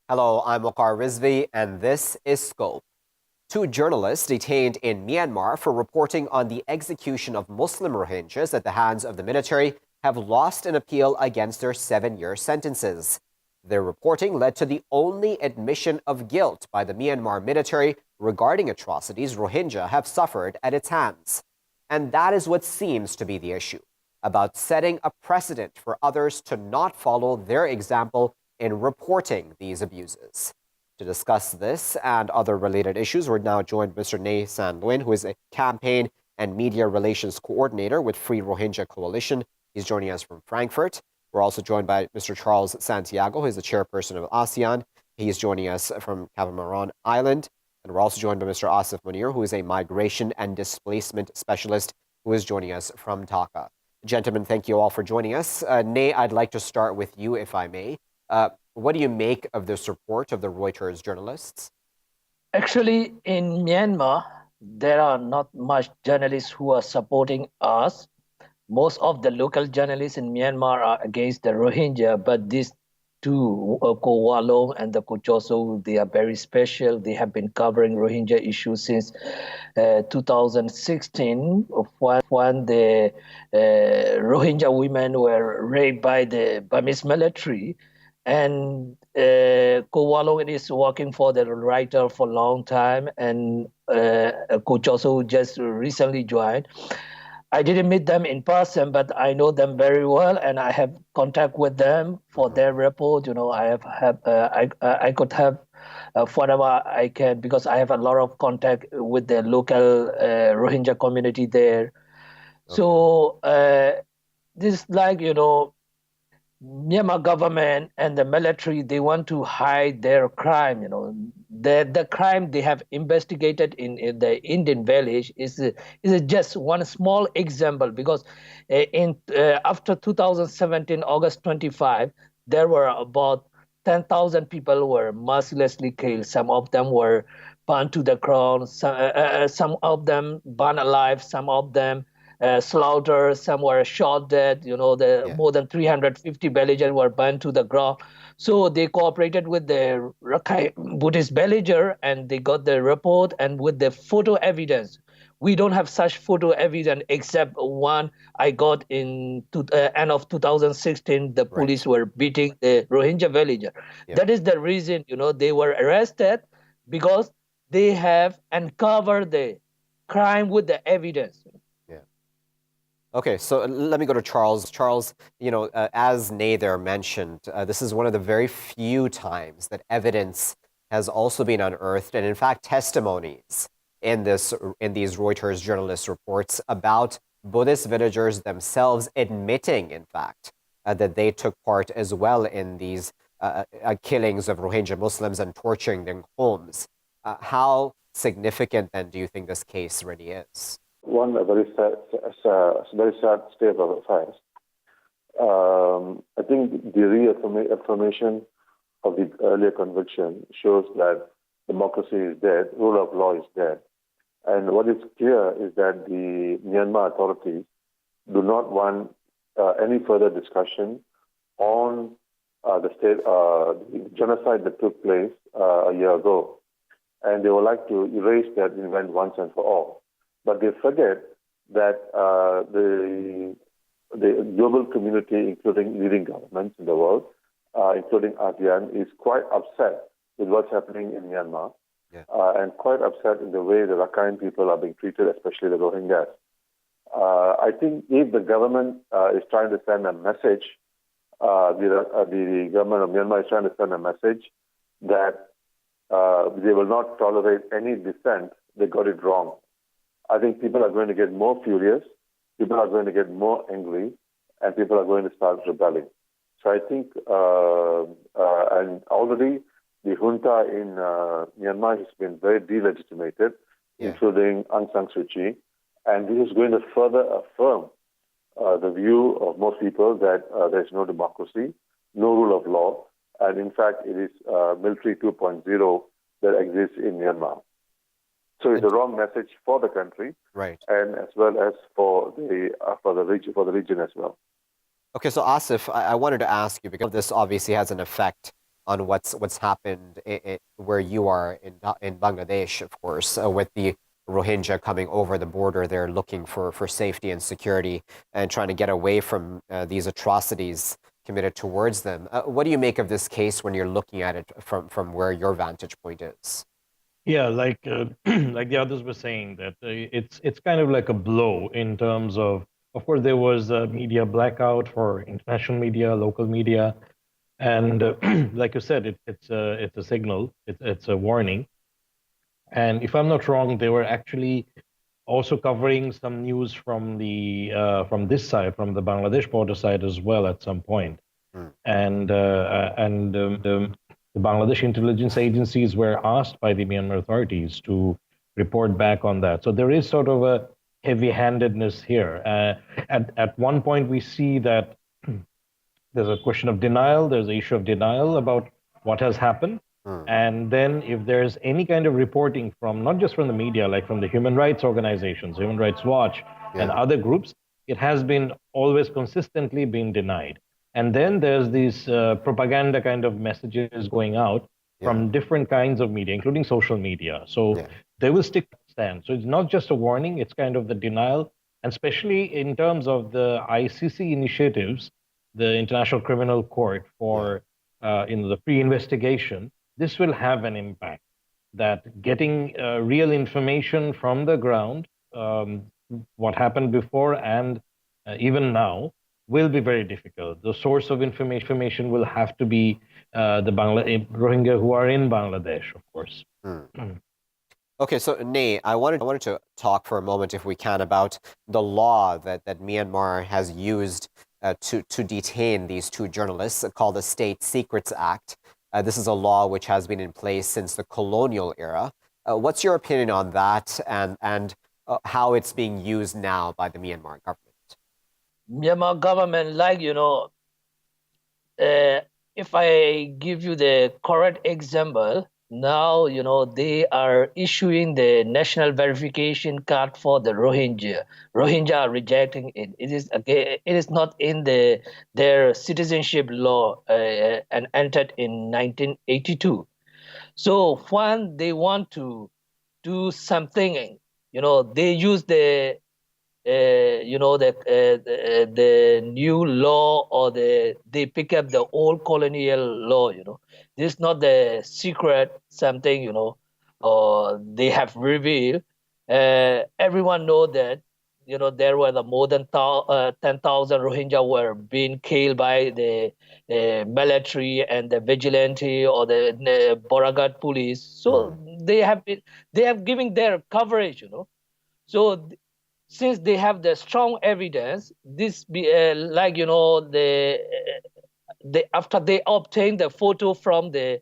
Hello, I'm WAQAR RIZVI, and this is Scope. Two journalists detained in Myanmar for reporting on the execution of Muslim Rohingyas at the hands of the military have lost an appeal against their 7-year sentences. Their reporting led to the only admission of guilt by the Myanmar military regarding atrocities Rohingya have suffered at its hands. And that is what seems to be the issue, about setting a precedent for others to not follow their example in reporting these abuses. To discuss this and other related issues, we're now joined by Mr. Nay San Nguyen, who is a campaign and media relations coordinator with Free Rohingya Coalition. He's joining us from Frankfurt. We're also joined by Mr. Charles Santiago, who is the chairperson of ASEAN. He's joining us from Cameron Island. And we're also joined by Mr. Asif Munir, who is a migration and displacement specialist, who is joining us from Dhaka. Gentlemen, thank you all for joining us. Nay, I'd like to start with you, if I may. What do you make of this report of the Reuters journalists? Actually, in Myanmar, there are not much journalists who are supporting us. Most of the local journalists in Myanmar are against the Rohingya, but these two, Ko Walong and the Kuchoso, they are very special. They have been covering Rohingya issues since 2016, when the Rohingya women were raped by the Burmese military. And Ko Walong is working for the writer for a long time, and Kuchoso just recently joined. I didn't meet them in person, but I know them very well, and I have contact with them for their report. I could have whatever I can, because I have a lot of contact with the local Rohingya community there. Okay. So this, Myanmar government and the military, they want to hide their crime. The crime they have investigated in the Indian village is just one small example, because after 2017 August 25, there were about 10,000 people were mercilessly killed. Some of them were burned to the ground. Some of them burned alive. Some of them slaughtered, some were shot dead. More than 350 villagers were burned to the ground. So they cooperated with the Rakhine Buddhist villager, and they got the report and with the photo evidence. We don't have such photo evidence except one I got in end of 2016. The police were beating the Rohingya villager. Yeah. That is the reason, they were arrested, because they have uncovered the crime with the evidence. Okay, so let me go to Charles. Charles, as Nather mentioned, this is one of the very few times that evidence has also been unearthed, and in fact, testimonies in these Reuters journalist reports about Buddhist villagers themselves admitting, in fact, that they took part as well in these killings of Rohingya Muslims and torturing their homes. How significant, then, do you think this case really is? One, a very sad state of affairs. I think the reaffirmation of the earlier conviction shows that democracy is dead, rule of law is dead. And what is clear is that the Myanmar authorities do not want any further discussion on the genocide that took place a year ago. And they would like to erase that event once and for all. But they forget that the global community, including leading governments in the world, including ASEAN, is quite upset with what's happening in Myanmar, and quite upset in the way the Rakhine people are being treated, especially the Rohingyas. I think if the government is trying to send a message, the government of Myanmar is trying to send a message that they will not tolerate any dissent, they got it wrong. I think people are going to get more furious, people are going to get more angry, and people are going to start rebelling. So I think, and already the junta in Myanmar has been very delegitimated, including Aung San Suu Kyi, and this is going to further affirm the view of most people that there is no democracy, no rule of law, and in fact it is military 2.0 that exists in Myanmar. So it's a wrong message for the country, and as well as for the region as well. Okay, so Asif, I wanted to ask you, because this obviously has an effect what's happened where you are in Bangladesh, of course, with the Rohingya coming over the border. They're looking for safety and security and trying to get away from these atrocities committed towards them. What do you make of this case when you're looking at it from where your vantage point is? Yeah, like like the others were saying that it's kind of like a blow in terms of course, there was a media blackout for international media, local media, and like you said, it's a signal, it's a warning. And if I'm not wrong, they were actually also covering some news from the from this side, from the Bangladesh border side as well at some point. Mm. And the Bangladesh intelligence agencies were asked by the Myanmar authorities to report back on that. So there is sort of a heavy-handedness here. At one point, we see that there's a question of denial. There's an issue of denial about what has happened. And then if there's any kind of reporting from, not just from the media, like from the human rights organizations, Human Rights Watch, and other groups, it has been always consistently been denied. And then there's these propaganda kind of messages going out from different kinds of media, including social media. So they will stick to stand. So it's not just a warning, it's kind of the denial. And especially in terms of the ICC initiatives, the International Criminal Court for the pre-investigation, this will have an impact, that getting real information from the ground, what happened before and even now, will be very difficult. The source of information will have to be the Rohingya who are in Bangladesh, of course. Okay, so Nay, I wanted to talk for a moment, if we can, about the law that Myanmar has used to detain these two journalists, called the State Secrets Act. This is a law which has been in place since the colonial era. What's your opinion on that, and how it's being used now by the Myanmar government? Myanmar government, if I give you the correct example, now, they are issuing the national verification card for the Rohingya. Rohingya are rejecting it. It is not in their citizenship law and entered in 1982. So when they want to do something, they use the new law, or they pick up the old colonial law. This is not the secret something, or they have revealed. Everyone know that, there were more than 10,000 Rohingya were being killed by the military and the vigilante or the Boragat police. So they have given their coverage, So since they have the strong evidence, this after they obtain the photo from the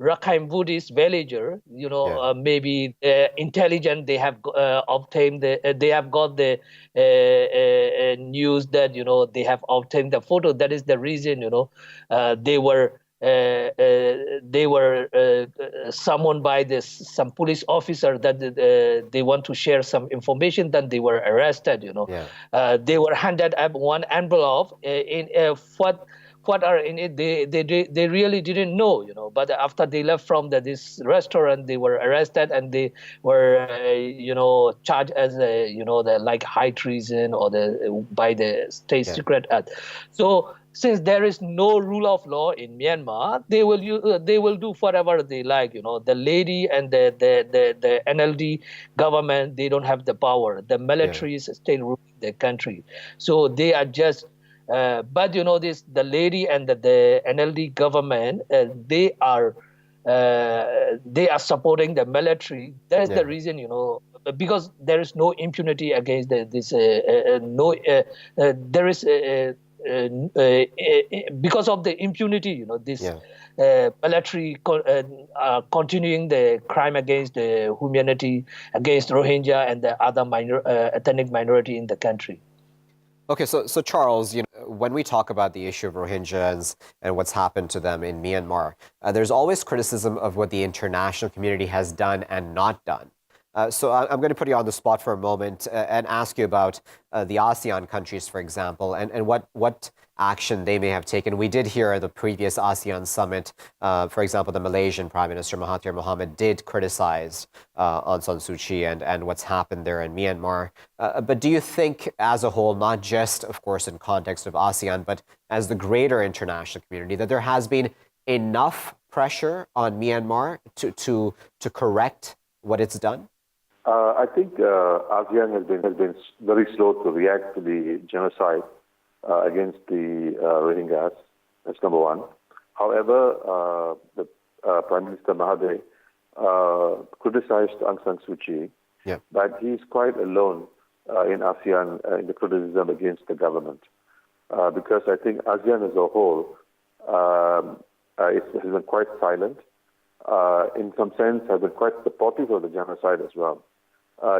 Rakhine Buddhist villager, maybe intelligent, they have obtained they have got the news that they have obtained the photo. That is the reason they were summoned by some police officer that they want to share some information. Then they were arrested. They were handed up one envelope in what are in it. They really didn't know. But after they left from this restaurant, they were arrested and they were charged as the high treason or by the State Secret Act. So since there is no rule of law in Myanmar, they will do whatever they like. The lady and the NLD government, they don't have the power. The military is still ruling the country, so they are just. But the lady and the NLD government, they are supporting the military. That is the reason, because there is no impunity against this. There is. Because of the impunity, this military continuing the crime against the humanity, against Rohingya and the other ethnic minority in the country. Okay, so Charles, when we talk about the issue of Rohingyas and what's happened to them in Myanmar, there's always criticism of what the international community has done and not done. I'm going to put you on the spot for a moment and ask you about the ASEAN countries, for example, and what action they may have taken. We did hear at the previous ASEAN summit, for example, the Malaysian Prime Minister Mahathir Mohamad did criticize Aung San Suu Kyi and what's happened there in Myanmar. But do you think as a whole, not just, of course, in context of ASEAN, but as the greater international community, that there has been enough pressure on Myanmar to correct what it's done? I think ASEAN has been very slow to react to the genocide against the Rohingyas. That's number one. However, the Prime Minister Mahathir criticized Aung San Suu Kyi, but he's quite alone in ASEAN in the criticism against the government, because I think ASEAN as a whole has been quite silent. In some sense, has been quite supportive of the genocide as well.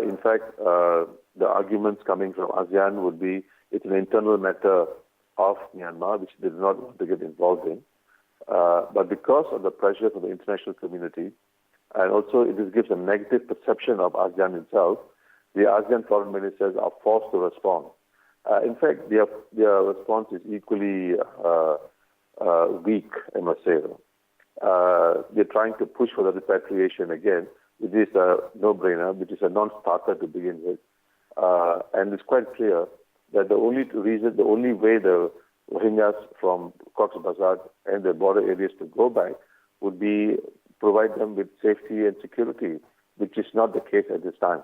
In fact, the arguments coming from ASEAN would be it's an internal matter of Myanmar, which they do not want to get involved in. But because of the pressure from the international community, and also it gives a negative perception of ASEAN itself, the ASEAN foreign ministers are forced to respond. In fact, their response is equally weak, I must say. They're trying to push for the repatriation again. It is a no-brainer, which is a non-starter to begin with. And it's quite clear that the only way the Rohingyas from Cox's Bazar and the border areas to go back would be provide them with safety and security, which is not the case at this time.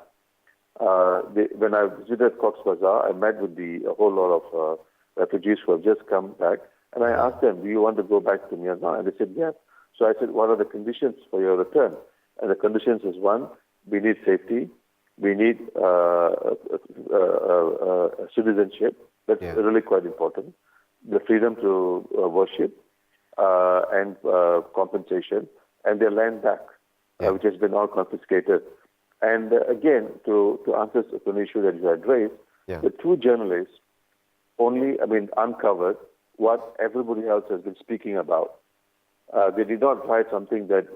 When I visited Cox's Bazar, I met with a whole lot of refugees who have just come back, and I asked them, do you want to go back to Myanmar? And they said, yes. So I said, what are the conditions for your return? And the conditions is, one, we need safety, we need citizenship. That's really quite important. The freedom to worship and compensation, and their land back, which has been all confiscated. And again, to answer an issue that you had raised, the two journalists uncovered what everybody else has been speaking about. They did not write something that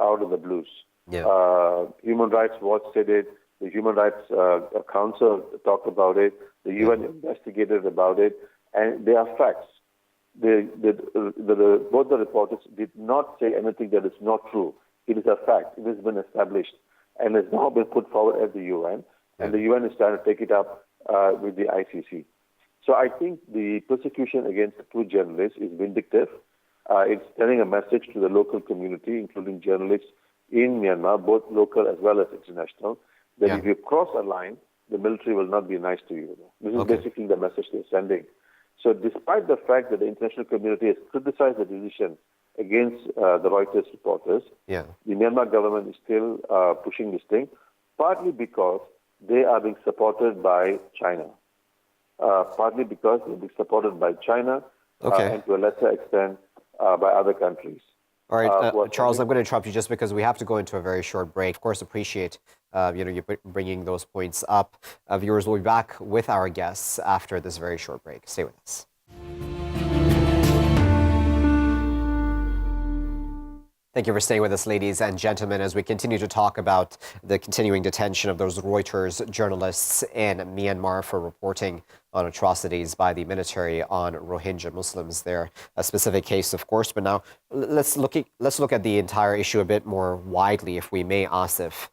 out of the blues. Human Rights Watch said it. The Human Rights Council talked about it. The UN investigated about it, and they are facts. Both the reporters did not say anything that is not true. It is a fact. It has been established and has now been put forward at the UN, and the UN is trying to take it up with the ICC. So I think the persecution against the two journalists is vindictive. It's sending a message to the local community, including journalists in Myanmar, both local as well as international, that if you cross a line, the military will not be nice to you. This is basically the message they're sending. So despite the fact that the international community has criticized the decision against the Reuters reporters, the Myanmar government is still pushing this thing, partly because they are being supported by China. Partly because they're being supported by China, and to a lesser extent by other countries. All right, Charles, I'm going to interrupt you just because we have to go into a very short break. Of course, appreciate you bringing those points up. Viewers will be back with our guests after this very short break. Stay with us. Thank you for staying with us, ladies and gentlemen, as we continue to talk about the continuing detention of those Reuters journalists in Myanmar for reporting on atrocities by the military on Rohingya Muslims. They're a specific case, of course, but now let's look at the entire issue a bit more widely, if we may, Asif.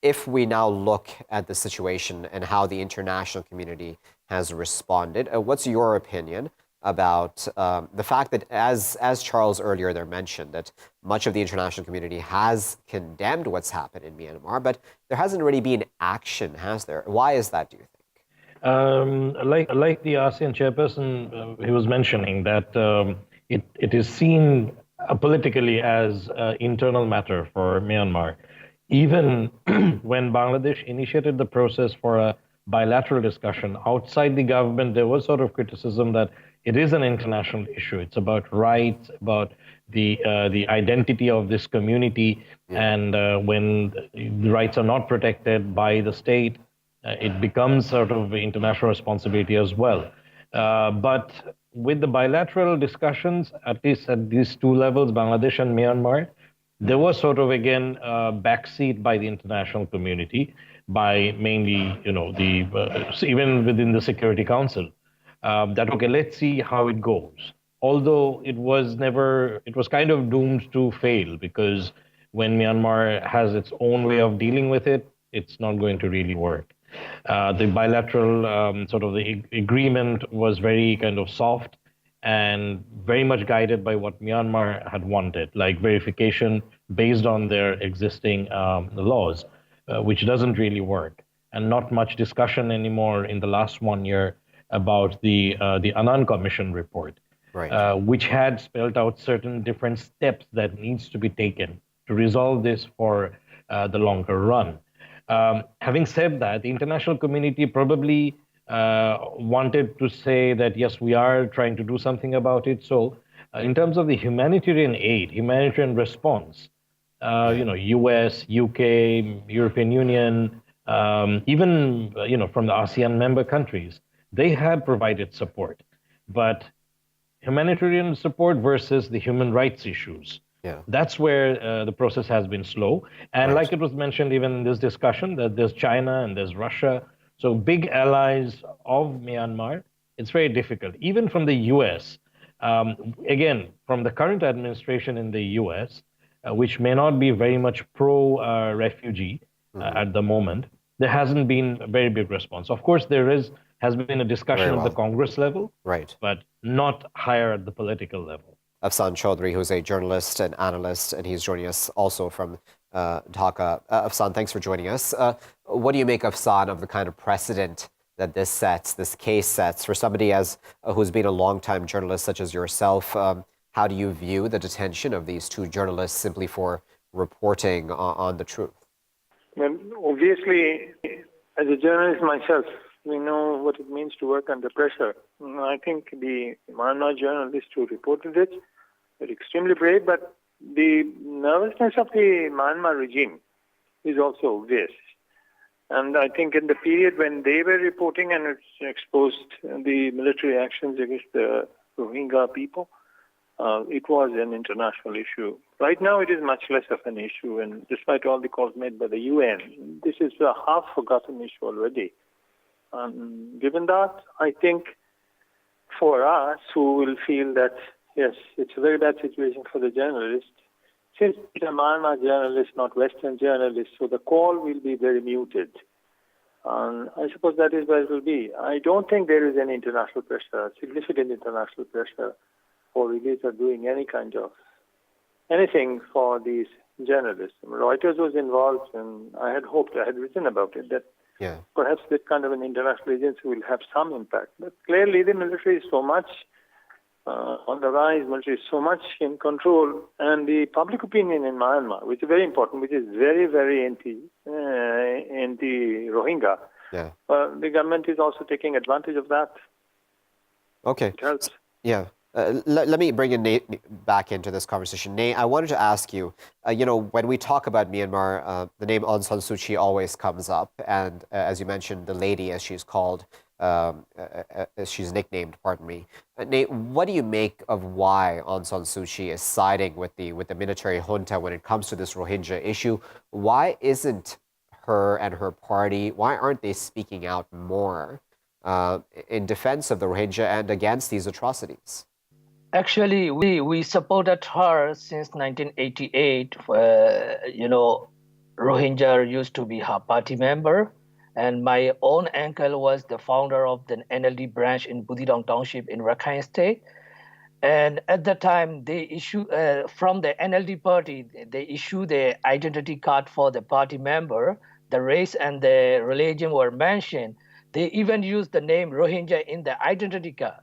If we now look at the situation and how the international community has responded, what's your opinion about the fact that, as Charles earlier there mentioned, that much of the international community has condemned what's happened in Myanmar, but there hasn't really been action, has there? Why is that, do you think? Like the ASEAN chairperson, he was mentioning that it is seen politically as an internal matter for Myanmar. Even when Bangladesh initiated the process for a bilateral discussion outside the government, there was sort of criticism that it is an international issue. It's about rights, about the identity of this community, and when the rights are not protected by the state, it becomes sort of international responsibility as well. But with the bilateral discussions, at least at these two levels, Bangladesh and Myanmar, there was sort of, again, a backseat by the international community, by mainly, even within the Security Council, that, okay, let's see how it goes. Although it was kind of doomed to fail, because when Myanmar has its own way of dealing with it, it's not going to really work. The bilateral sort of the agreement was very kind of soft and very much guided by what Myanmar had wanted, like verification based on their existing laws, which doesn't really work. And not much discussion anymore in the last 1 year about the Anand Commission report, Right. which had spelled out certain different steps that needs to be taken to resolve this for the longer run. Having said that, the international community probably wanted to say that, yes, we are trying to do something about it. So in terms of the humanitarian aid, humanitarian response, US, UK, European Union, even, from the ASEAN member countries, they have provided support. But humanitarian support versus the human rights issues, that's where the process has been slow. And Right. like it was mentioned even in this discussion, that there's China and there's Russia, so big allies of Myanmar. It's very difficult. Even from the US, again, from the current administration in the US, which may not be very much pro-refugee at the moment, there hasn't been a very big response. Of course, has been a discussion Very at the well. Congress level, Right. but not higher at the political level. Afsan Chaudhry, who's a journalist and analyst, and he's joining us also from Dhaka. Afsan, thanks for joining us. What do you make, Afsan, of the kind of precedent that this case sets for somebody who's been a longtime journalist such as yourself? How do you view the detention of these two journalists simply for reporting on the truth? Well, obviously, as a journalist myself, we know what it means to work under pressure. I think the Myanmar journalists who reported it were extremely brave, but the nervousness of the Myanmar regime is also obvious. And I think in the period when they were reporting and it exposed the military actions against the Rohingya people, it was an international issue. Right now, it is much less of an issue, and despite all the calls made by the UN, this is a half-forgotten issue already. Given that, I think for us who will feel that, yes, it's a very bad situation for the journalists, since it's a Myanmar journalist, not Western journalists, so the call will be very muted. I suppose that is where it will be. I don't think there is any international pressure, significant international pressure for release or doing anything for these journalists. Reuters was involved, and I had hoped, I had written about it, that perhaps this kind of an international agency will have some impact. But clearly the military is so much on the rise, military is so much in control, and the public opinion in Myanmar, which is very important, which is very, very anti-Rohingya, the government is also taking advantage of that. Okay. It helps. Yeah. Let me bring in Nate back into this conversation. Nate, I wanted to ask you, when we talk about Myanmar, the name Aung San Suu Kyi always comes up. And as you mentioned, the lady, as she's called, as she's nicknamed, pardon me. Nate, what do you make of why Aung San Suu Kyi is siding with the military junta when it comes to this Rohingya issue? Why isn't her and her party, why aren't they speaking out more in defense of the Rohingya and against these atrocities? Actually, we supported her since 1988. Rohingya used to be her party member, and my own uncle was the founder of the NLD branch in Budidong Township in Rakhine State. And at the time, they issued from the NLD party, they issued the identity card for the party member. The race and the religion were mentioned. They even used the name Rohingya in the identity card.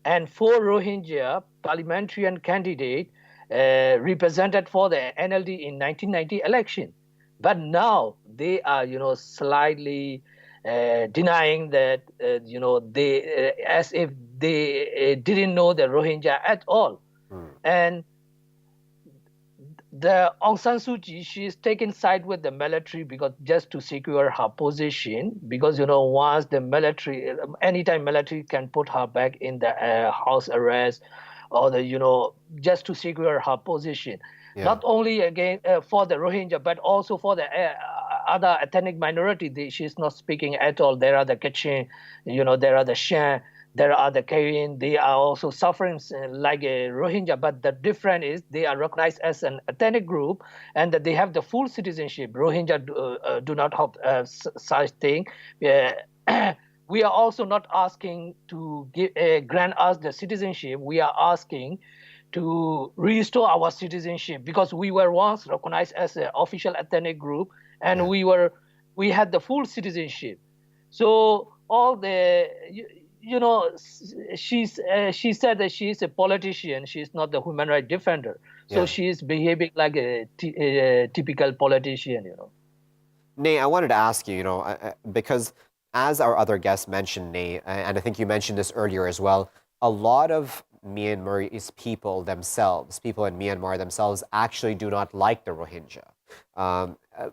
And 4 Rohingya parliamentarian candidate represented for the NLD in 1990 election. But now they are, slightly denying that, they as if they didn't know the Rohingya at all. And the Aung San Suu Kyi, she is taking side with the military because just to secure her position, because, once the military, anytime military can put her back in the house arrest or just to secure her position. not only again for the Rohingya, but also for the other ethnic minority. She's not speaking at all. There are the Kachin, there are the Shan, there are the Karen. They are also suffering like a Rohingya, but the difference is they are recognized as an ethnic group and that they have the full citizenship. Rohingya do not have such thing. We are also not asking to grant us the citizenship. We are asking to restore our citizenship because we were once recognized as an official ethnic group and we had the full citizenship. So all the she said that she is a politician. She is not the human rights defender. So she is behaving like a typical politician. Nay, I wanted to ask you, because as our other guest mentioned, Nay, and I think you mentioned this earlier as well, a lot of Myanmar's people themselves, people in Myanmar themselves, actually do not like the Rohingya.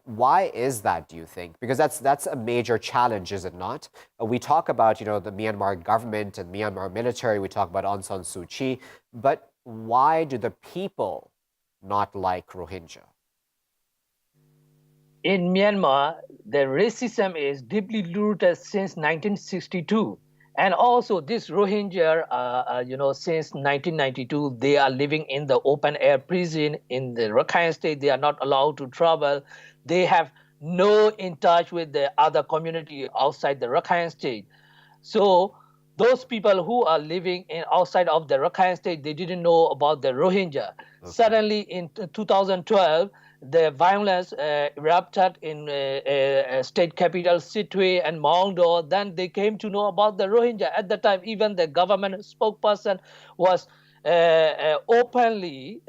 Why is that, do you think? Because that's a major challenge, is it not? We talk about, the Myanmar government and Myanmar military, we talk about Aung San Suu Kyi, but why do the people not like Rohingya? In Myanmar, the racism is deeply rooted since 1962. And also this Rohingya, since 1992, they are living in the open air prison in the Rakhine State. They are not allowed to travel. They have no in touch with the other community outside the Rakhine State. So those people who are living outside of the Rakhine State, they didn't know about the Rohingya. Okay. Suddenly in 2012, the violence erupted in state capital Sitwe and Maungdaw. Then they came to know about the Rohingya. At the time, even the government spokesperson was openly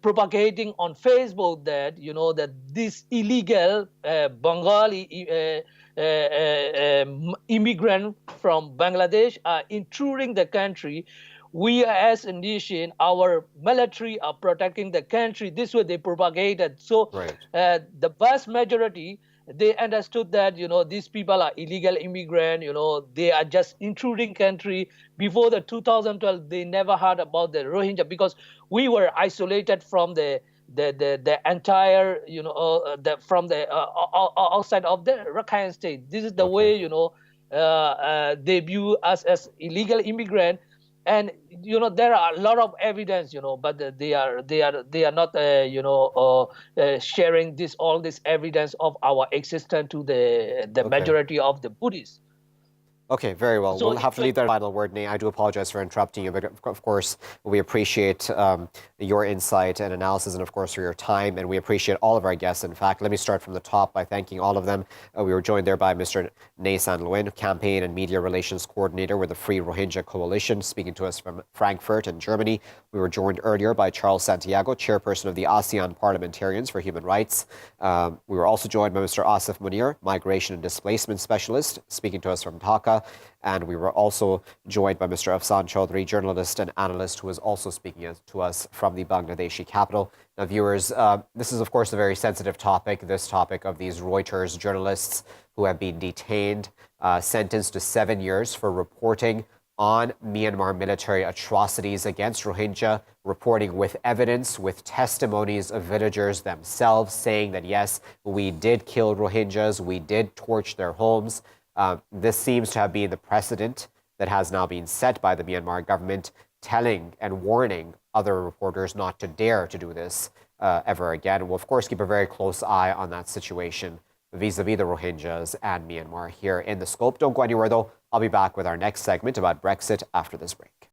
propagating on Facebook that that this illegal Bengali immigrant from Bangladesh are intruding the country. We as a nation, our military are protecting the country. This way they propagated. So the vast majority, they understood that, these people are illegal immigrants, they are just intruding country. Before the 2012, they never heard about the Rohingya because we were isolated from the entire, from the outside of the Rakhine State. This is the way, they view us as illegal immigrant. And there are a lot of evidence, but they are not sharing all this evidence of our existence to the majority of the Buddhists. Okay, very well. So we'll have to leave that final word, Nay. I do apologize for interrupting you, but of course, we appreciate your insight and analysis and, of course, for your time. And we appreciate all of our guests. In fact, let me start from the top by thanking all of them. We were joined there by Mr. Nay San Luin, Campaign and Media Relations Coordinator with the Free Rohingya Coalition, speaking to us from Frankfurt in Germany. We were joined earlier by Charles Santiago, Chairperson of the ASEAN Parliamentarians for Human Rights. We were also joined by Mr. Asif Munir, Migration and Displacement Specialist, speaking to us from Dhaka. And we were also joined by Mr. Afsan Chaudhry, journalist and analyst, who is also speaking to us from the Bangladeshi capital. Now, viewers, this is, of course, a very sensitive topic, this topic of these Reuters journalists who have been detained, sentenced to 7 years for reporting on Myanmar military atrocities against Rohingya, reporting with evidence, with testimonies of villagers themselves saying that, yes, we did kill Rohingyas, we did torch their homes. This seems to have been the precedent that has now been set by the Myanmar government, telling and warning other reporters not to dare to do this ever again. We'll, of course, keep a very close eye on that situation vis-a-vis the Rohingyas and Myanmar here in The Scope. Don't go anywhere, though. I'll be back with our next segment about Brexit after this break.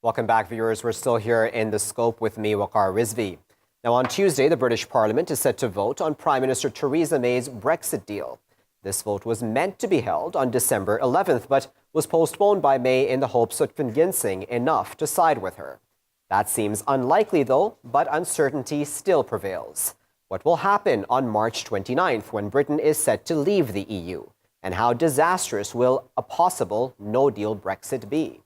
Welcome back, viewers. We're still here in The Scope with me, WAQAR RIZVI. Now, on Tuesday, the British Parliament is set to vote on Prime Minister Theresa May's Brexit deal. This vote was meant to be held on December 11th, but was postponed by May in the hopes of convincing enough to side with her. That seems unlikely, though, but uncertainty still prevails. What will happen on March 29th when Britain is set to leave the EU? And how disastrous will a possible no-deal Brexit be?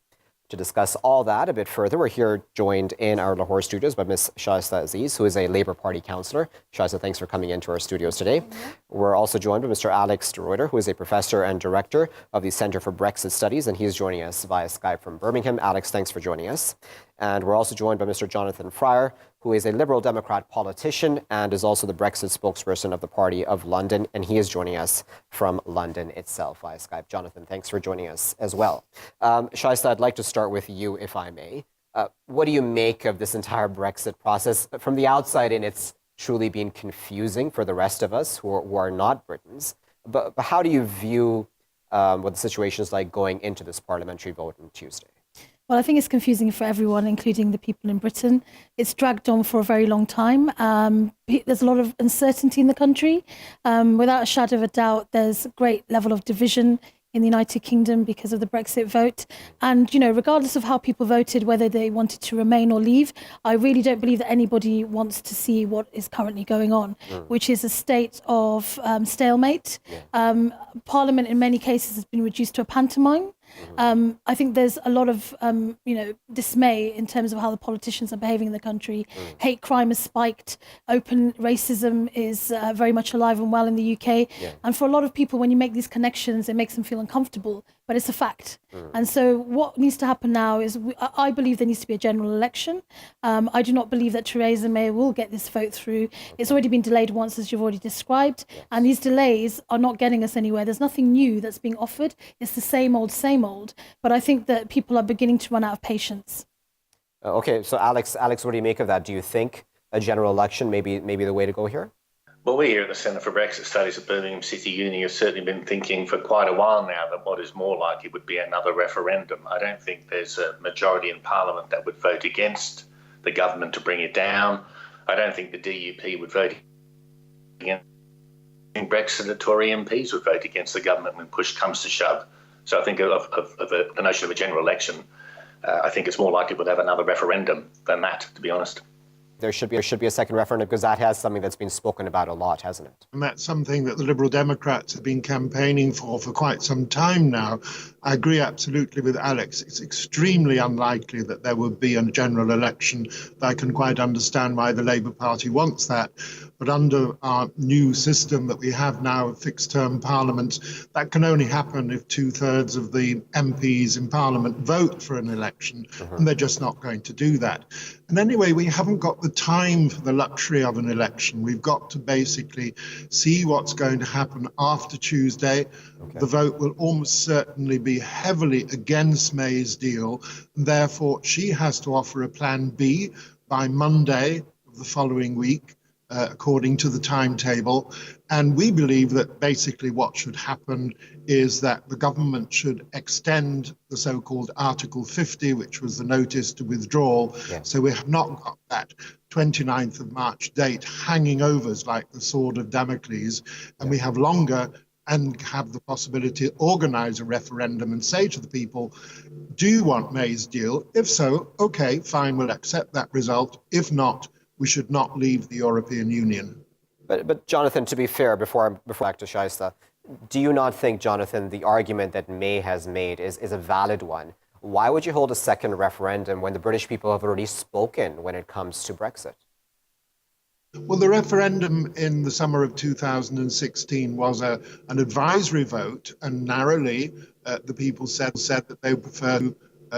To discuss all that a bit further, we're here joined in our Lahore studios by Ms. Shaista Aziz, who is a Labour Party councillor. Shaista, thanks for coming into our studios today. We're also joined by Mr. Alex de Ruyter, who is a professor and director of the Centre for Brexit Studies, and he's joining us via Skype from Birmingham. Alex, thanks for joining us. And we're also joined by Mr. Jonathan Fryer, who is a Liberal Democrat politician and is also the Brexit spokesperson of the Party of London, and he is joining us from London itself via Skype. Jonathan, thanks for joining us as well. Shaista, I'd like to start with you, if I may. What do you make of this entire Brexit process? From the outside in, it's truly been confusing for the rest of us who are not Britons. But how do you view what the situation is like going into this parliamentary vote on Tuesday? Well, I think it's confusing for everyone, including the people in Britain. It's dragged on for a very long time. There's a lot of uncertainty in the country. Without a shadow of a doubt, there's a great level of division in the United Kingdom because of the Brexit vote. And, you know, regardless of how people voted, whether they wanted to remain or leave, I really don't believe that anybody wants to see what is currently going on, which is a state of stalemate. Parliament, in many cases, has been reduced to a pantomime. I think there's a lot of, dismay in terms of how the politicians are behaving in the country. Hate crime has spiked. Open racism is very much alive and well in the UK. And for a lot of people, when you make these connections, it makes them feel uncomfortable, but it's a fact. And so what needs to happen now is, I believe there needs to be a general election. I do not believe that Theresa May will get this vote through. It's already been delayed once, as you've already described. And these delays are not getting us anywhere. There's nothing new that's being offered. It's the same old, same old. But I think that people are beginning to run out of patience. Okay, so Alex, what do you make of that? Do you think a general election may be the way to go here? Well, we here at the Centre for Brexit Studies at Birmingham City Uni have certainly been thinking for quite a while now that what is more likely would be another referendum. I don't think there's a majority in Parliament that would vote against the government to bring it down. I don't think the DUP would vote against. I think Brexit Tory MPs would vote against the government when push comes to shove. So I think of the notion of a general election, I think it's more likely we'll have another referendum than that, to be honest. There should be a second referendum, because that has something that's been spoken about a lot, hasn't it? And that's something that the Liberal Democrats have been campaigning for quite some time now. I agree absolutely with Alex. It's extremely unlikely that there would be a general election. I can quite understand why the Labour Party wants that. But under our new system that we have now, a fixed-term parliament, that can only happen if 2/3 of the MPs in Parliament vote for an election, and they're just not going to do that. And anyway, we haven't got the time for the luxury of an election. We've got to basically see what's going to happen after Tuesday. The vote will almost certainly be heavily against May's deal, and therefore she has to offer a plan B by Monday of the following week, according to the timetable. And we believe that basically what should happen is that the government should extend the so-called Article 50, which was the notice to withdrawal. So we have not got that 29th of March date hanging over us like the sword of Damocles, and we have longer and have the possibility to organise a referendum and say to the people, do you want May's deal? If so, okay, fine, we'll accept that result. If not, we should not leave the European Union. But Jonathan, to be fair, before back to Shaista, do you not think, Jonathan, the argument that May has made is a valid one? Why would you hold a second referendum when the British people have already spoken when it comes to Brexit? Well, the referendum in the summer of 2016 was an advisory vote, and narrowly the people said that they prefer to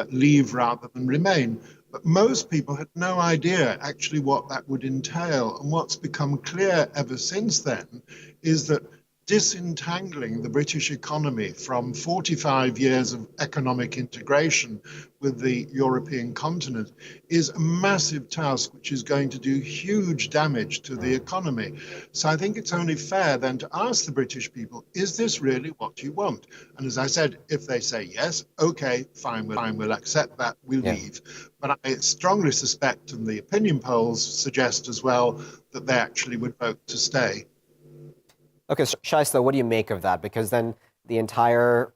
leave rather than remain. But most people had no idea actually what that would entail. And what's become clear ever since then is that disentangling the British economy from 45 years of economic integration with the European continent is a massive task which is going to do huge damage to the economy. So I think it's only fair then to ask the British people, is this really what you want? And as I said, if they say yes, okay, fine, we'll accept that, we'll leave. But I strongly suspect, and the opinion polls suggest as well, that they actually would vote to stay. Okay, Shaista, what do you make of that? Because then the entire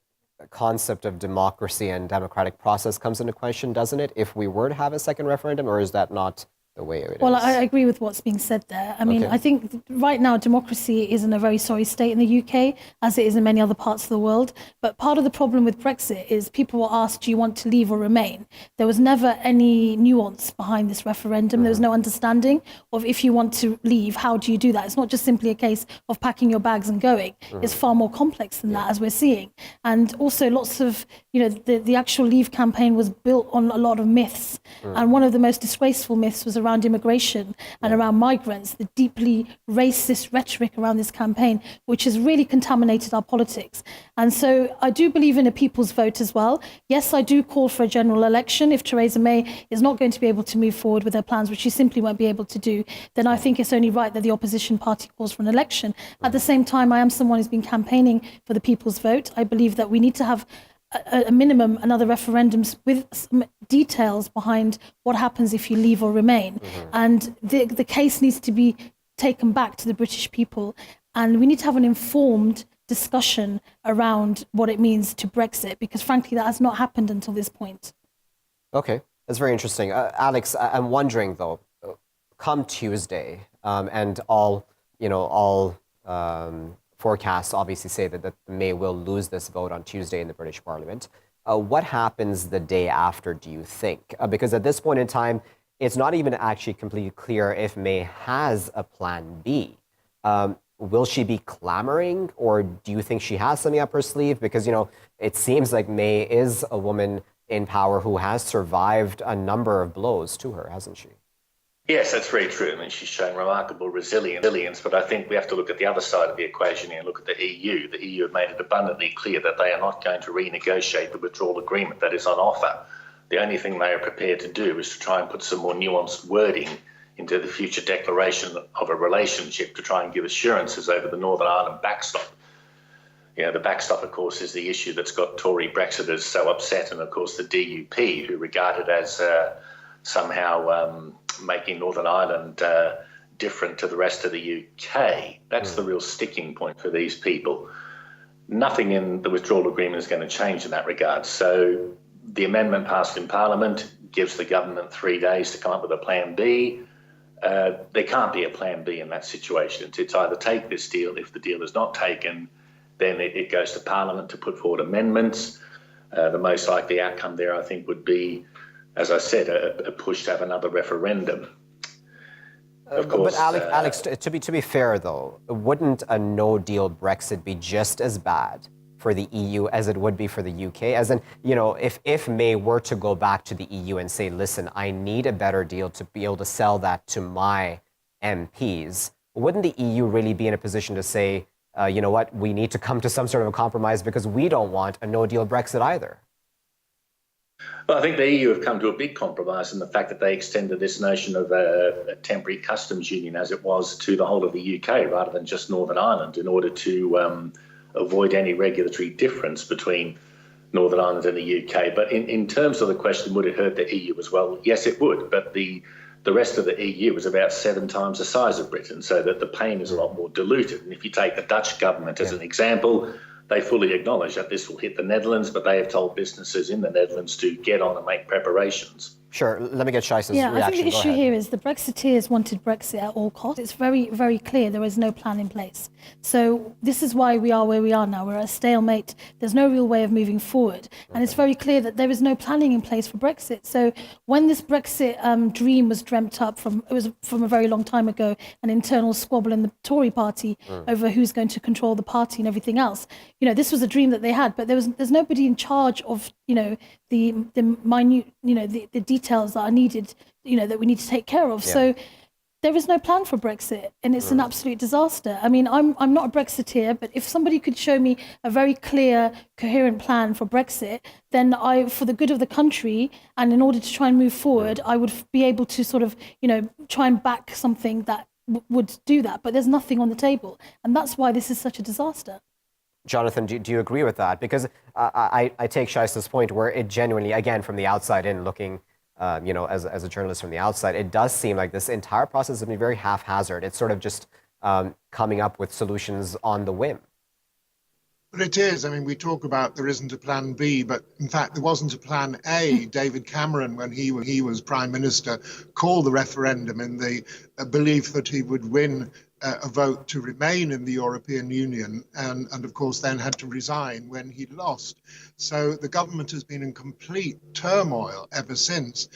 concept of democracy and democratic process comes into question, doesn't it, if we were to have a second referendum, or is that not the way it Well, is? I agree with what's being said there. I mean, Okay. I think right now democracy is in a very sorry state in the UK, as it is in many other parts of the world. But part of the problem with Brexit is people were asked, do you want to leave or remain? There was never any nuance behind this referendum. There was no understanding of, if you want to leave, how do you do that? It's not just simply a case of packing your bags and going. It's far more complex than that, as we're seeing. And also lots of, the actual Leave campaign was built on a lot of myths. And one of the most disgraceful myths was around immigration and around migrants, the deeply racist rhetoric around this campaign, which has really contaminated our politics. And so I do believe in a people's vote as well. Yes, I do call for a general election. If Theresa May is not going to be able to move forward with her plans, which she simply won't be able to do, then I think it's only right that the opposition party calls for an election. At the same time, I am someone who's been campaigning for the people's vote. I believe that we need to have a minimum another referendums with some details behind what happens if you leave or remain. And the case needs to be taken back to the British people. And we need to have an informed discussion around what it means to Brexit, because frankly, that has not happened until this point. Okay, that's very interesting. Alex, I'm wondering though, come Tuesday, and all forecasts obviously say that May will lose this vote on Tuesday in the British Parliament. What happens the day after, do you think? Because at this point in time, it's not even actually completely clear if May has a plan B. Will she be clamoring, or do you think she has something up her sleeve? Because, it seems like May is a woman in power who has survived a number of blows to her, hasn't she? Yes, that's very true. I mean, she's shown remarkable resilience, but I think we have to look at the other side of the equation and look at the EU. The EU have made it abundantly clear that they are not going to renegotiate the withdrawal agreement that is on offer. The only thing they are prepared to do is to try and put some more nuanced wording into the future declaration of a relationship to try and give assurances over the Northern Ireland backstop. The backstop, of course, is the issue that's got Tory Brexiters so upset, and, of course, the DUP, who regard it as somehow making Northern Ireland different to the rest of the UK. That's the real sticking point for these people. Nothing in the withdrawal agreement is going to change in that regard. So the amendment passed in Parliament gives the government 3 days to come up with a plan B. There can't be a plan B in that situation. It's either take this deal. If the deal is not taken, then it goes to Parliament to put forward amendments. The most likely outcome there, I think, would be, as I said, a push to have another referendum. Of course, but Alex, to be fair though, wouldn't a no-deal Brexit be just as bad for the EU as it would be for the UK? As in, if May were to go back to the EU and say, listen, I need a better deal to be able to sell that to my MPs, wouldn't the EU really be in a position to say, you know what, we need to come to some sort of a compromise because we don't want a no-deal Brexit either? Well, I think the EU have come to a big compromise in the fact that they extended this notion of a temporary customs union as it was to the whole of the UK rather than just Northern Ireland, in order to avoid any regulatory difference between Northern Ireland and the UK. But in terms of the question, would it hurt the EU as well? Yes, it would. But the rest of the EU is about 7 times the size of Britain, so that the pain is a lot more diluted. And if you take the Dutch government as an example, they fully acknowledge that this will hit the Netherlands, but they have told businesses in the Netherlands to get on and make preparations. Sure. Let me get Shaisa's reaction. I think the issue here is the Brexiteers wanted Brexit at all costs. It's very, very clear there is no plan in place. So this is why we are where we are now. We're at a stalemate. There's no real way of moving forward. And it's very clear that there is no planning in place for Brexit. So when this Brexit dream was dreamt up from a very long time ago, an internal squabble in the Tory party over who's going to control the party and everything else, this was a dream that they had, but there's nobody in charge of, the minute, the details that are needed, that we need to take care of. Yeah. So there is no plan for Brexit, and it's an absolute disaster. I mean, I'm not a Brexiteer, but if somebody could show me a very clear, coherent plan for Brexit, then for the good of the country, and in order to try and move forward, I would be able to sort of, try and back something that would do that. But there's nothing on the table, and that's why this is such a disaster. Jonathan, do you agree with that? Because I take Shaisa's point where it genuinely, again, from the outside in looking, as a journalist from the outside, it does seem like this entire process has been very haphazard. It's sort of just coming up with solutions on the whim. But it is. I mean, we talk about there isn't a plan B, but in fact, there wasn't a plan A. David Cameron, when he was Prime Minister, called the referendum in the belief that he would win a vote to remain in the European Union, and of course then had to resign when he lost. So the government has been in complete turmoil ever since.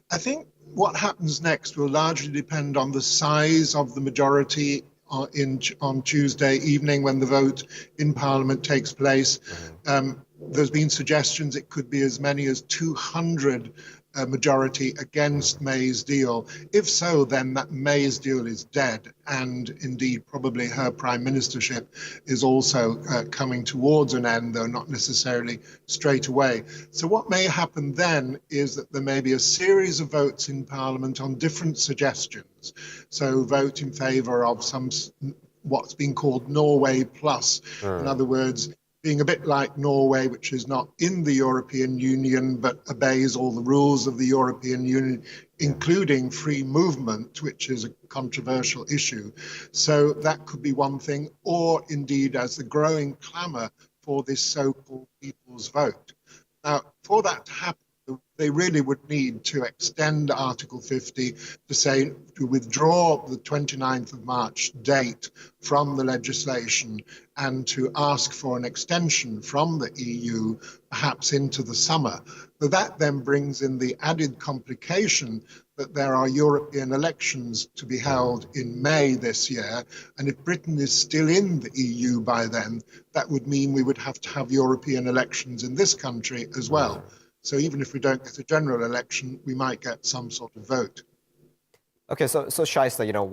I think what happens next will largely depend on the size of the majority on Tuesday evening when the vote in Parliament takes place. There's been suggestions it could be as many as 200 majority against May's deal. If so, then that May's deal is dead, and indeed probably her prime ministership is also coming towards an end, though not necessarily straight away. So what may happen then is that there may be a series of votes in Parliament on different suggestions. So vote in favour of what's been called Norway Plus. In other words, being a bit like Norway, which is not in the European Union, but obeys all the rules of the European Union, including free movement, which is a controversial issue. So that could be one thing, or indeed as the growing clamour for this so-called people's vote. Now, for that to happen, they really would need to extend Article 50 to say, to withdraw the 29th of March date from the legislation and to ask for an extension from the EU, perhaps into the summer. But that then brings in the added complication that there are European elections to be held in May this year. And if Britain is still in the EU by then, that would mean we would have to have European elections in this country as well. So even if we don't get a general election, we might get some sort of vote. Okay, so Shaista, you know,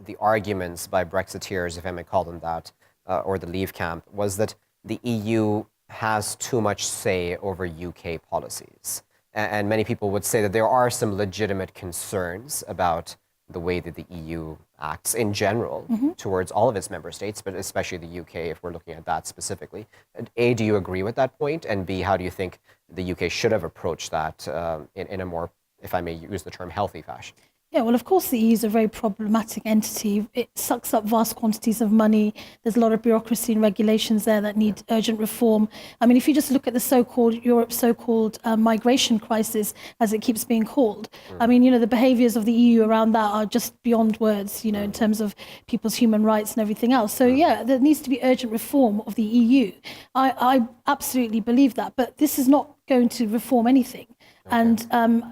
the arguments by Brexiteers, if I may call them that, or the Leave camp, was that the EU has too much say over UK policies. And many people would say that there are some legitimate concerns about the way that the EU acts in general towards all of its member states, but especially the UK, if we're looking at that specifically. And A, do you agree with that point? And B, how do you think the UK should have approached that in a more, if I may use the term, healthy fashion? Yeah, well, of course, the EU is a very problematic entity. It sucks up vast quantities of money. There's a lot of bureaucracy and regulations there that need urgent reform. I mean, if you just look at the Europe's so-called migration crisis, as it keeps being called, I mean, you know, the behaviours of the EU around that are just beyond words, you know, in terms of people's human rights and everything else. So, yeah, there needs to be urgent reform of the EU. I absolutely believe that, but this is not going to reform anything. And,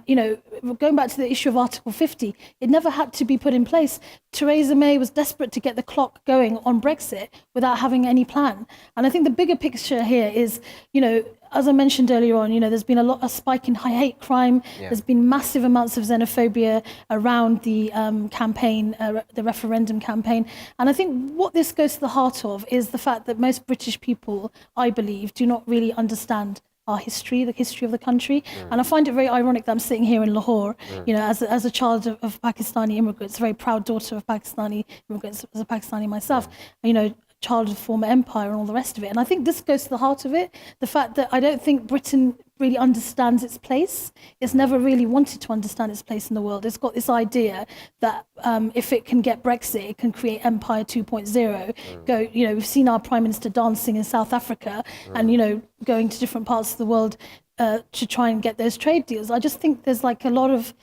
you know, going back to the issue of Article 50, it never had to be put in place. Theresa May was desperate to get the clock going on Brexit without having any plan. And I think the bigger picture here is, you know, as I mentioned earlier on, you know, there's been a spike in hate crime. Yeah. There's been massive amounts of xenophobia around the campaign, the referendum campaign. And I think what this goes to the heart of is the fact that most British people, I believe, do not really understand our history, the history of the country. And I find it very ironic that I'm sitting here in Lahore, you know, as a child of Pakistani immigrants, a very proud daughter of Pakistani immigrants, as a Pakistani myself, you know, child of the former empire and all the rest of it. And I think this goes to the heart of it, the fact that I don't think Britain really understands its place. It's never really wanted to understand its place in the world. It's got this idea that if it can get Brexit, it can create Empire 2.0. Go, you know, we've seen our Prime Minister dancing in South Africa and, you know, going to different parts of the world to try and get those trade deals. I just think there's like a lot of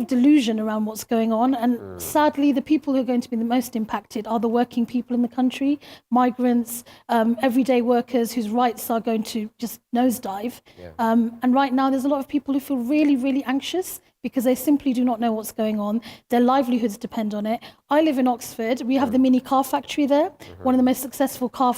delusion around what's going on, and sadly the people who are going to be the most impacted are the working people in the country, migrants, everyday workers whose rights are going to just nosedive. And right now there's a lot of people who feel really, really anxious because they simply do not know what's going on. Their livelihoods depend on it. I live in Oxford. We have the mini car factory there, one of the most successful car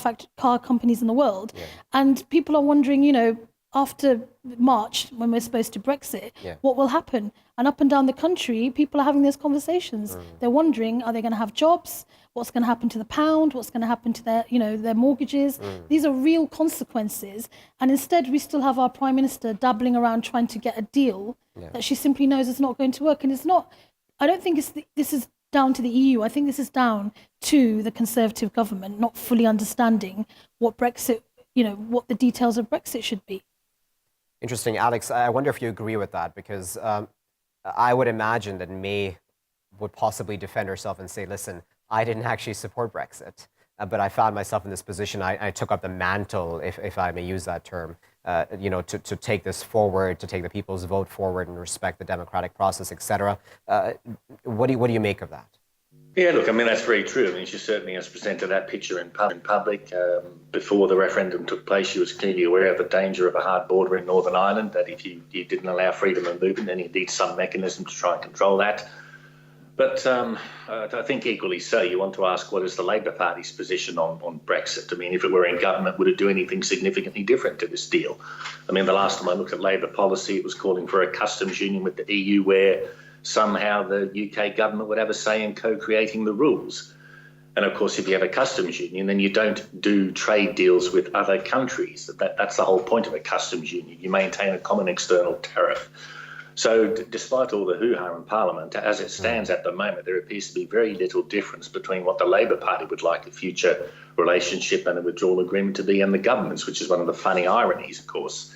companies in the world. And people are wondering, you know, after March, when we're supposed to Brexit, what will happen? And up and down the country, people are having those conversations. They're wondering, are they going to have jobs? What's going to happen to the pound? What's going to happen to their, you know, their mortgages? These are real consequences. And instead, we still have our Prime Minister dabbling around trying to get a deal that she simply knows is not going to work. And it's not, I don't think this is down to the EU. I think this is down to the Conservative government not fully understanding what Brexit, you know, what the details of Brexit should be. Interesting. Alex, I wonder if you agree with that, because I would imagine that May would possibly defend herself and say, listen, I didn't actually support Brexit. but I found myself in this position. I took up the mantle, if I may use that term, to take this forward, to take the people's vote forward and respect the democratic process, etc. What do you make of that? Yeah, look, I mean, that's very true. I mean, she certainly has presented that picture in public. Before the referendum took place, she was clearly aware of the danger of a hard border in Northern Ireland, that if you didn't allow freedom of movement, then you need some mechanism to try and control that. But I think equally so, you want to ask, what is the Labour Party's position on Brexit? I mean, if it were in government, would it do anything significantly different to this deal? I mean, the last time I looked at Labour policy, it was calling for a customs union with the EU where somehow the UK government would have a say in co-creating the rules. And of course, if you have a customs union, then you don't do trade deals with other countries. That's the whole point of a customs union. You maintain a common external tariff. So despite all the hoo-ha in Parliament, as it stands at the moment, there appears to be very little difference between what the Labour Party would like a future relationship and a withdrawal agreement to be and the government's, which is one of the funny ironies, of course.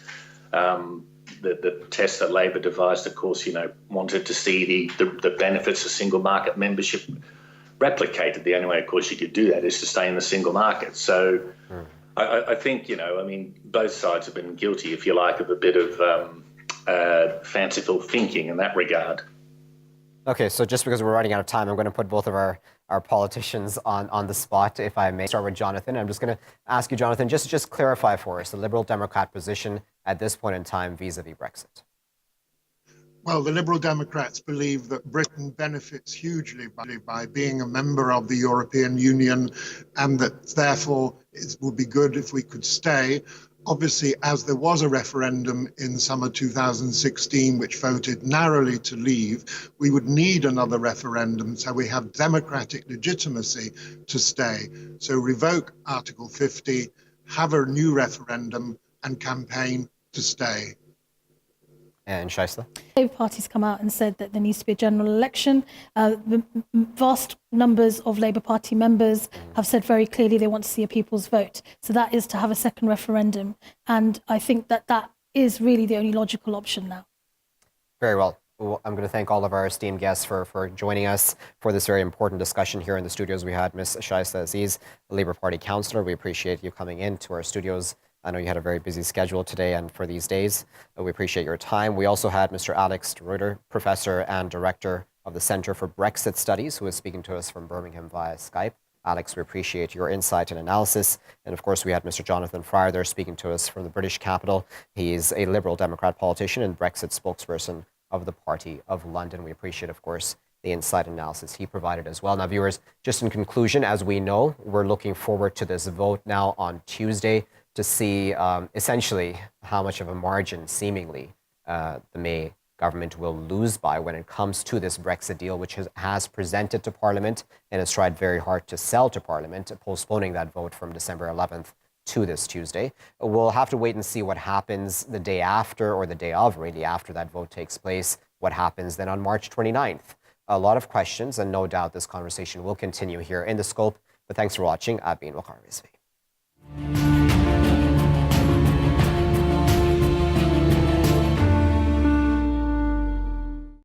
The test that Labour devised, of course, wanted to see the benefits of single market membership replicated. The only way, of course, you could do that is to stay in the single market. So I think, both sides have been guilty, if you like, of a bit of fanciful thinking in that regard. Okay, so just because we're running out of time, I'm going to put both of our politicians on the spot, if I may. Start with Jonathan. I'm just going to ask you, Jonathan, just clarify for us the Liberal Democrat position at this point in time vis-a-vis Brexit. Well, the Liberal Democrats believe that Britain benefits hugely by being a member of the European Union, and that therefore it would be good if we could stay. Obviously, as there was a referendum in summer 2016 which voted narrowly to leave, we would need another referendum so we have democratic legitimacy to stay. So revoke Article 50, have a new referendum and campaign to stay. And Shaista? The Labour Party's come out and said that there needs to be a general election. The vast numbers of Labour Party members have said very clearly they want to see a people's vote. So that is to have a second referendum. And I think that is really the only logical option now. Very well. I'm going to thank all of our esteemed guests for joining us for this very important discussion here in the studios. We had Ms. Shaista Aziz, a Labour Party councillor. We appreciate you coming into our studios. I know you had a very busy schedule today and for these days. We appreciate your time. We also had Mr. Alex de Ruyter, Professor and Director of the Centre for Brexit Studies, who is speaking to us from Birmingham via Skype. Alex, we appreciate your insight and analysis. And of course, we had Mr. Jonathan Fryer there speaking to us from the British capital. He is a Liberal Democrat politician and Brexit spokesperson of the Party of London. We appreciate, of course, the insight and analysis he provided as well. Now, viewers, just in conclusion, as we know, we're looking forward to this vote now on Tuesday to see essentially how much of a margin, seemingly, the May government will lose by when it comes to this Brexit deal, which has presented to Parliament and has tried very hard to sell to Parliament, postponing that vote from December 11th to this Tuesday. We'll have to wait and see what happens the day after, or the day of, really, after that vote takes place, what happens then on March 29th. A lot of questions, and no doubt this conversation will continue here in The Scope. But thanks for watching. I've been WAQAR RIZVI.